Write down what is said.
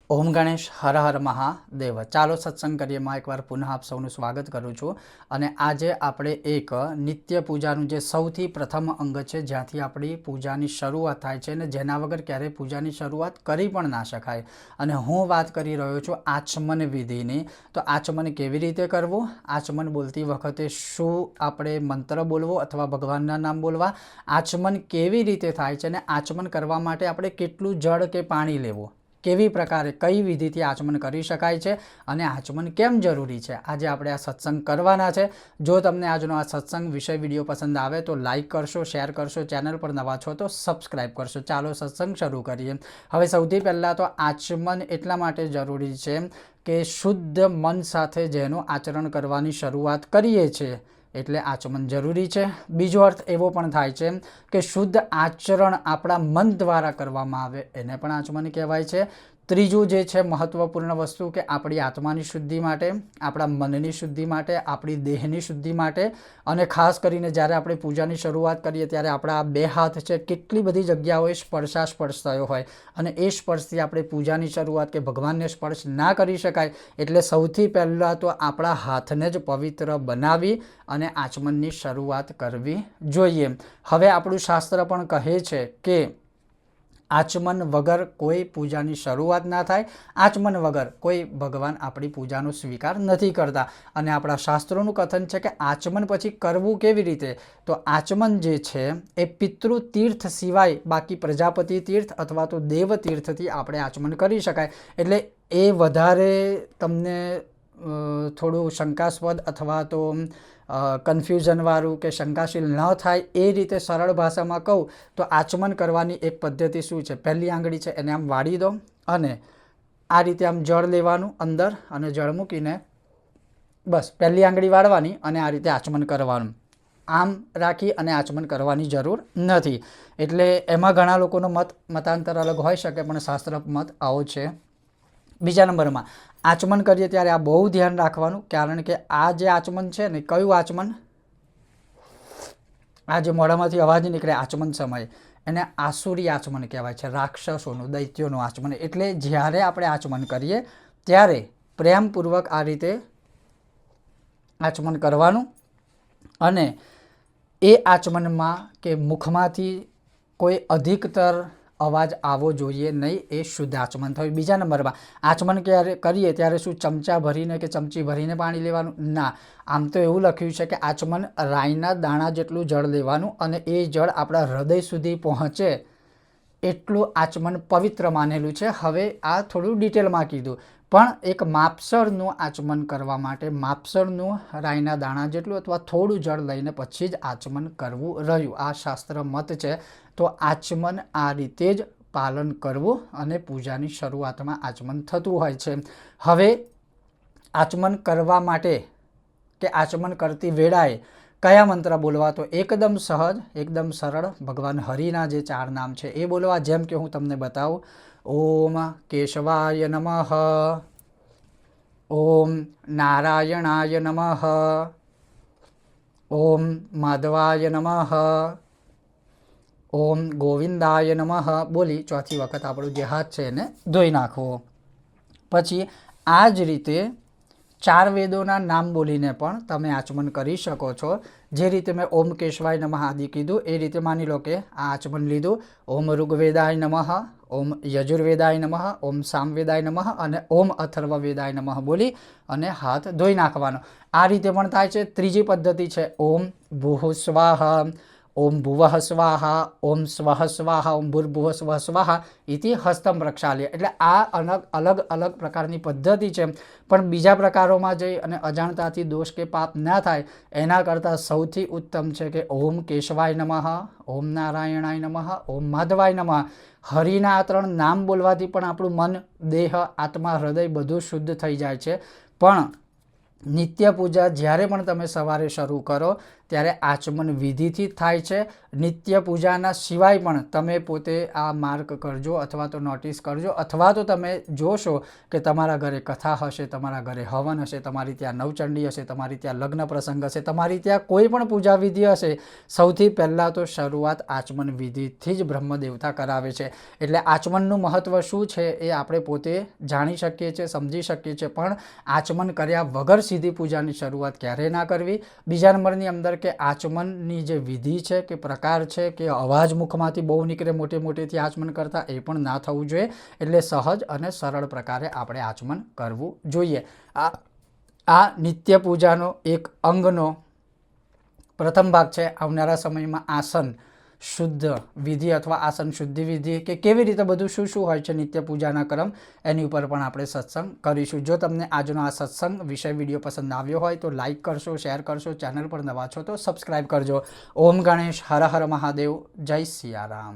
ઓમ ગણેશ હર હર મહાદેવ। ચાલો સત્સંગ કરીએમાં એકવાર પુનઃ આપ સૌનું સ્વાગત કરું છું। અને આજે આપણે એક નિત્ય પૂજાનું જે સૌથી પ્રથમ અંગ છે, જ્યાંથી આપણી પૂજાની શરૂઆત થાય છે અને જેના વગર ક્યારેય પૂજાની શરૂઆત કરી પણ ના શકાય, અને હું વાત કરી રહ્યો છું આચમન વિધિની। તો આચમન કેવી રીતે કરવું, આચમન બોલતી વખતે શું આપણે મંત્ર બોલવો અથવા ભગવાનના નામ બોલવા, આચમન કેવી રીતે થાય છે અને આચમન કરવા માટે આપણે કેટલું જળ કે પાણી લેવું, કેવી પ્રકારે કઈ વિધિથી આચમન કરી શકાય છે અને આચમન કેમ જરૂરી છે, આજે આપણે આ સત્સંગ કરવાના છે। જો તમને આજનો આ સત્સંગ વિષય વિડીયો પસંદ આવે તો લાઇક કરશો, શેર કરશો, ચેનલ પર નવા છો તો સબસ્ક્રાઈબ કરશો। ચાલો સત્સંગ શરૂ કરીએ। હવે સૌથી પહેલાં તો આચમન એટલા માટે જરૂરી છે કે શુદ્ધ મન સાથે જેનું આચરણ કરવાની શરૂઆત કરીએ છીએ એટલે આચમન જરૂરી છે। બીજો અર્થ એવો પણ થાય છે કે શુદ્ધ આચરણ આપણા મન દ્વારા કરવામાં આવે એને પણ આચમન કહેવાય છે। ત્રીજું જે છે મહત્વપૂર્ણ વસ્તુ કે આપણી આત્માની શુદ્ધિ માટે, આપણા મનની શુદ્ધિ માટે, આપણી દેહની શુદ્ધિ માટે, અને ખાસ કરીને જ્યારે આપણે પૂજાની શરૂઆત કરીએ ત્યારે આપણા આ બે હાથ છે કેટલી બધી જગ્યાઓએ સ્પર્શ થયો હોય અને એ સ્પર્શથી આપણે પૂજાની શરૂઆત કે ભગવાનને સ્પર્શ ના કરી શકાય, એટલે સૌથી પહેલાં તો આપણા હાથને જ પવિત્ર બનાવી અને આચમનની શરૂઆત કરવી જોઈએ। હવે આપણું શાસ્ત્ર પણ કહે છે કે આચમન વગર કોઈ પૂજાની શરૂઆત ના થાય, આચમન વગર કોઈ ભગવાન આપણી પૂજાનો સ્વીકાર નથી કરતા। અને આપણા શાસ્ત્રોનું કથન છે કે આચમન પછી કરવું કેવી રીતે, તો આચમન જે છે એ પિતૃ તીર્થ સિવાય બાકી પ્રજાપતિ તીર્થ અથવા તો દેવ તીર્થથી આપણે આચમન કરી શકાય। એટલે એ વધારે તમને થોડું શંકાસ્પદ અથવા તો કન્ફ્યુઝનવાળું કે શંકાશીલ ન થાય એ રીતે સરળ ભાષામાં કહું તો આચમન કરવાની એક પદ્ધતિ શું છે, પહેલી આંગળી છે એને આમ વાળી દો અને આ રીતે આમ જળ લેવાનું અંદર અને જળ મૂકીને બસ પહેલી આંગળી વાળવાની અને આ રીતે આચમન કરવાનું, આમ રાખી અને આચમન કરવાની જરૂર નથી। એટલે એમાં ઘણા લોકોનો મતાંતર અલગ હોઈ શકે પણ શાસ્ત્ર મત આવો છે। બીજા નંબરમાં આચમન કરીએ ત્યારે આ બહુ ધ્યાન રાખવાનું, કારણ કે આ જે આચમન છે ને, કયું આચમન, આ જે મોઢામાંથી અવાજ નીકળે આચમન સમયે એને આસુરી આચમન કહેવાય છે, રાક્ષસોનું, દૈત્યોનું આચમન। એટલે જ્યારે આપણે આચમન કરીએ ત્યારે પ્રેમપૂર્વક આ રીતે આચમન કરવાનું અને એ આચમનમાં કે મુખમાંથી કોઈ અધિકતર અવાજ આવવો જોઈએ નહીં, એ શુદ્ધ આચમન થયું। બીજા નંબરમાં આચમન ક્યારે કરીએ ત્યારે શું ચમચા ભરીને કે ચમચી ભરીને પાણી લેવાનું, ના, આમ તો એવું લખ્યું છે કે આચમન રાઈના દાણા જેટલું જળ લેવાનું અને એ જળ આપણા હૃદય સુધી પહોંચે એટલું આચમન પવિત્ર માનેલું છે। હવે આ થોડું ડિટેલમાં કીધું, પણ એક માપસરનું આચમન કરવા માટે માપસરનું રાઈના દાણા જેટલું અથવા થોડું જળ લઈને પછી જ આચમન કરવું રહ્યું, આ શાસ્ત્ર મત છે। તો આચમન આ રીતે જ પાલન કરવું અને પૂજાની શરૂઆતમાં આચમન થતું હોય છે। હવે આચમન કરવા માટે કે આચમન કરતી વેળાએ કયા મંત્ર બોલવા, તો એકદમ સહજ, એકદમ સરળ ભગવાન હરિના જે 4 નામ છે એ બોલવા। જેમ કે હું તમને બતાવું, ઓમ કેશવાય નમઃ, ઓમ નારાયણાય નમઃ, ઓમ માધવાય નમઃ, ઓમ ગોવિંદાય નમઃ બોલી ચોથી વખત આપણું જે હાથ છે એને ધોઈ નાખવો। પછી આ જ રીતે 4 વેદોના નામ બોલીને પણ તમે આચમન કરી શકો છો। જે રીતે મેં ઓમ કેશવાય નમઃ આદિ કીધું એ રીતે માની લો કે આ આચમન લીધું, ઓમ ઋગ્વેદાય નમઃ, ઓમ યજુર્વેદાય નમઃ, ઓમ સામવેદાય નમઃ અને ઓમ અથર્વવેદાય નમઃ બોલી અને હાથ ધોઈ નાખવાનો। આ રીતે પણ થાય છે। ત્રીજી પદ્ધતિ છે ઓમ ભૂઃ સ્વાહા, ઓમ ભુવઃ સ્વાહા, ઓમ સ્વઃ સ્વાહા, ઓમ ભૂર્ભુવઃ સ્વઃ સ્વાહા ઇતિ હસ્તમ પ્રક્ષાલ્ય। એટલે આ અલગ અલગ પ્રકારની પદ્ધતિ છે, પણ બીજા પ્રકારોમાં જઈ અને અજાણતાથી દોષ કે પાપ ના થાય એના કરતાં સૌથી ઉત્તમ છે કે ઓમ કેશવાય નમઃ, ઓમ નારાયણાય નમઃ, ઓમ માધવાય નમઃ। હરિના આ 3 નામ બોલવાથી પણ આપણું મન, દેહ, આત્મા, હૃદય બધું શુદ્ધ થઈ જાય છે। પણ નિત્ય પૂજા જ્યારે પણ તમે સવારે શરૂ કરો ત્યારે આચમન વિધિથી જ થાય છે. નિત્ય પૂજાના સિવાય પણ તમે પોતે આ માર્ક કરજો અથવા તો નોટિસ કરજો, અથવા તો તમે જોશો કે તમારા ઘરે કથા હશે, તમારા ઘરે હવન હશે, તમારી ત્યાં નવચંડી હશે, તમારી ત્યાં લગ્ન પ્રસંગ હશે, તમારી ત્યાં કોઈ પણ પૂજા વિધિ હશે, સૌથી પહેલાં તો શરૂઆત આચમન વિધિથી જ બ્રહ્મ દેવતા કરાવે છે. એટલે આચમનનું મહત્ત્વ શું છે એ આપણે પોતે જાણી શકીએ છીએ, સમજી શકીએ છીએ, પણ આચમન કર્યા વગર સીધી પૂજાની શરૂઆત ક્યારેય ના કરવી. બીજા નંબરની અંદર કે આચમનની જે વિધિ છે કે પ્રકાર છે કે અવાજ મુખમાંથી બહુ નીકળે મોટેથી આચમન કરતા, એ પણ ના થવું જોઈએ. એટલે સહજ અને સરળ પ્રકારે આપણે આચમન કરવું જોઈએ. આ નિત્ય પૂજાનો એક અંગનો પ્રથમ ભાગ છે. આવનારા સમયમાં આસન શુદ્ધ વિધિ અથવા આસન શુદ્ધિ વિધિ કે કેવી રીતે બધું શું હોય છે નિત્ય પૂજાના ક્રમ, એની ઉપર પણ આપણે સત્સંગ કરીશું. જો તમને આજનો આ સત્સંગ વિષય વિડીયો પસંદ આવ્યો હોય તો લાઇક કરશો, શેર કરશો, ચેનલ પર નવા છો તો સબસ્ક્રાઈબ કરજો. ઓમ ગણેશ, હર હર મહાદેવ, જય સિયારામ.